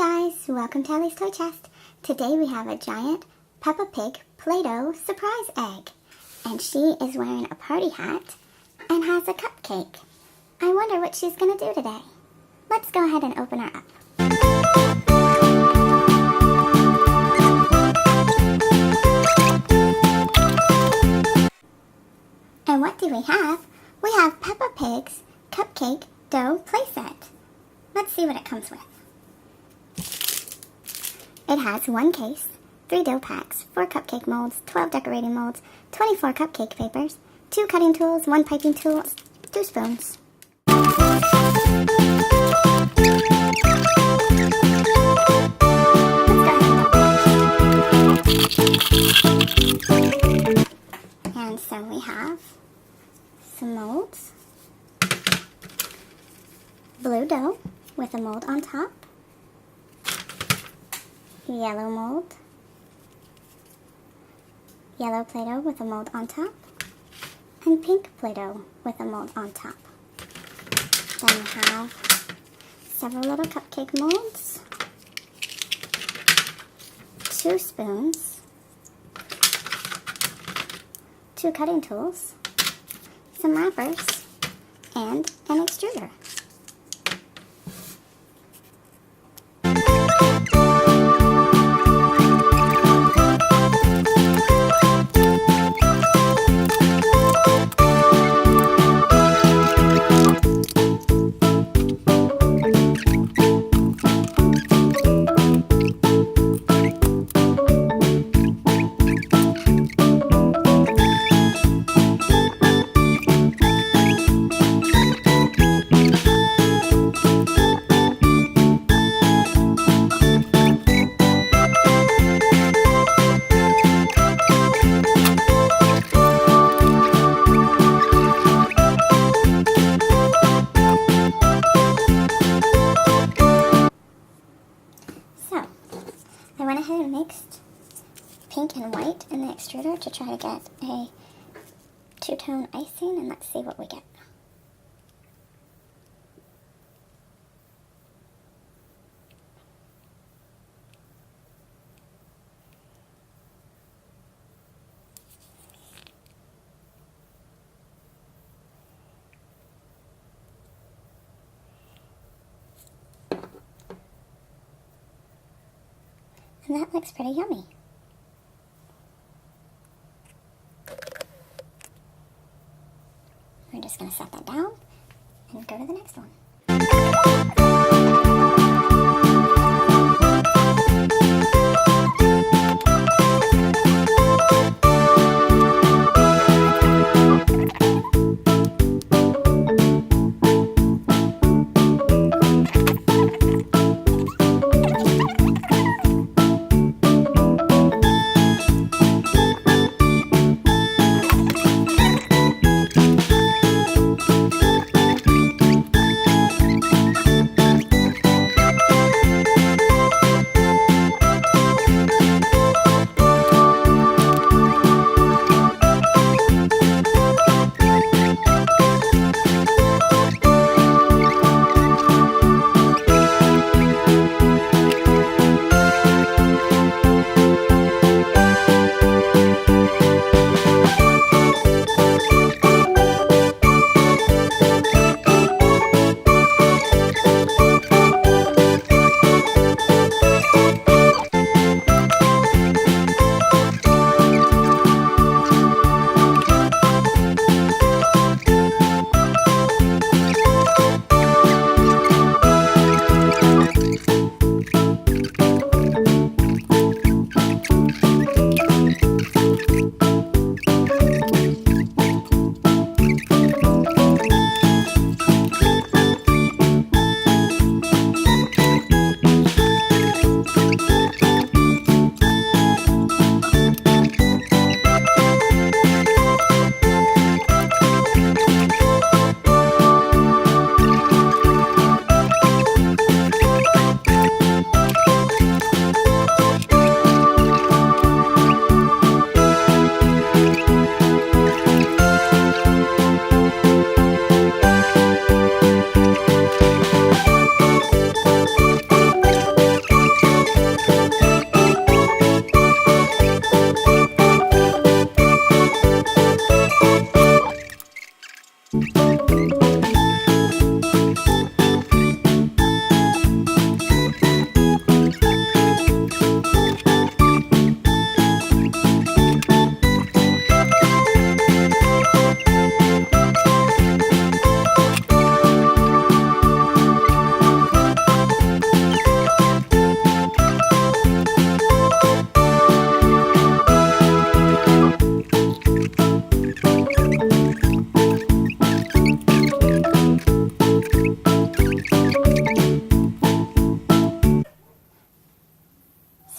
guys, welcome to Ellie's Toy Chest. Today we have a giant Peppa Pig Play-Doh surprise egg. And she is wearing a party hat and has a cupcake. I wonder what she's going to do today. Let's go ahead and open her up. And what do we have? We have Peppa Pig's Cupcake Dough Playset. Let's see what it comes with. It has one case, 3 dough packs, 4 cupcake molds, 12 decorating molds, 24 cupcake papers, 2 cutting tools, 1 piping tool, 2 spoons. And so we have some molds, blue dough with a mold on top, yellow mold, yellow Play-Doh with a mold on top, and pink Play-Doh with a mold on top. Then we have several little cupcake molds, 2 spoons, 2 cutting tools, some wrappers, and an extruder. I went ahead and mixed pink and white in the extruder to try to get a 2-tone icing, and let's see what we get. And that looks pretty yummy. We're just going to set that down and go to the next one.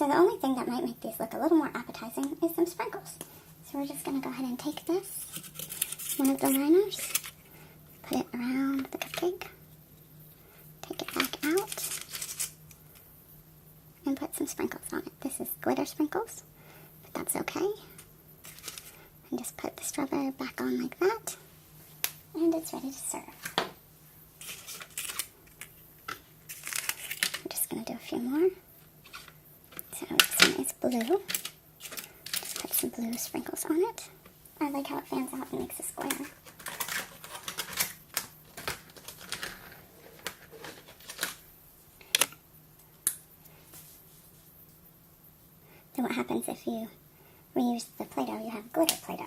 So the only thing that might make these look a little more appetizing is some sprinkles. So we're just going to go ahead and take this, one of the liners, put it around the cupcake, take it back out, and put some sprinkles on it. This is glitter sprinkles, but that's okay. And just put the strawberry back on like that, and it's ready to serve. I'm just going to do a few more. So this one is blue. Just put some blue sprinkles on it. I like how it fans out and makes a square. Then what happens if you reuse the Play-Doh? You have glitter Play-Doh,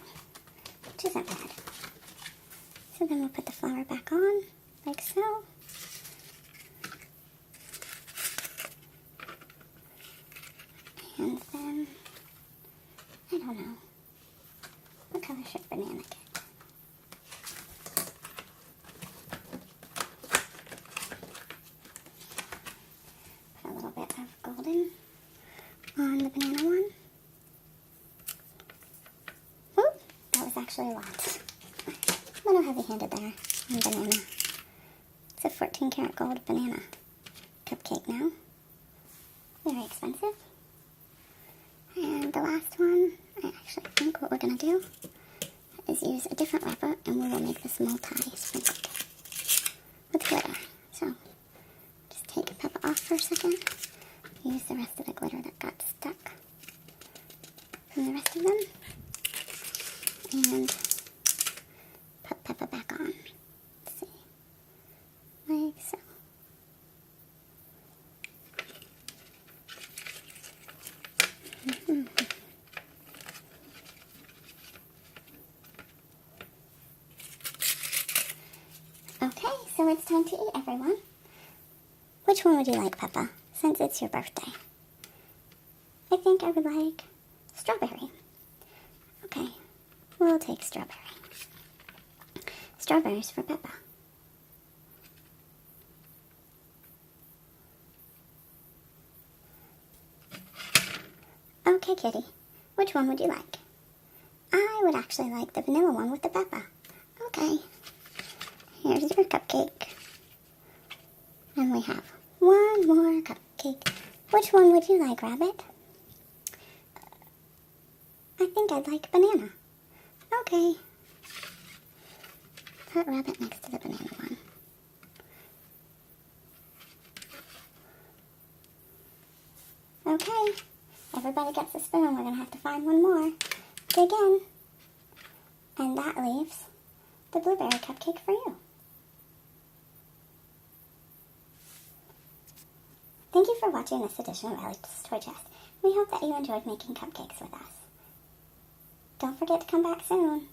which isn't bad. So then we'll put the flower back on, like so. And then, I don't know, what color should banana get? Put a little bit of golden on the banana one. Oop, that was actually a lot. A little heavy-handed there on banana. It's a 14 karat gold banana cupcake now. Very expensive. And the last one, I actually think what we're going to do is use a different wrapper, and we will make this multi-sprinkled with glitter. So, just take Peppa off for a second. Use the rest of the glitter that got stuck from the rest of them. And put Peppa back on. Let's see. Like so. Okay, so it's time to eat, everyone. Which one would you like, Peppa, since it's your birthday? I think I would like strawberry. Okay, we'll take strawberry. Strawberries for Peppa. Okay, kitty, which one would you like? I would actually like the vanilla one with the Peppa. Okay, here's your cupcake. And we have one more cupcake. Which one would you like, Rabbit? I think I'd like banana. Okay. Put Rabbit next to the banana one. Okay. Everybody gets a spoon. We're going to have to find one more. Dig in. And that leaves the blueberry cupcake for you. Thank you for watching this edition of Riley's Toy Chest. We hope that you enjoyed making cupcakes with us. Don't forget to come back soon.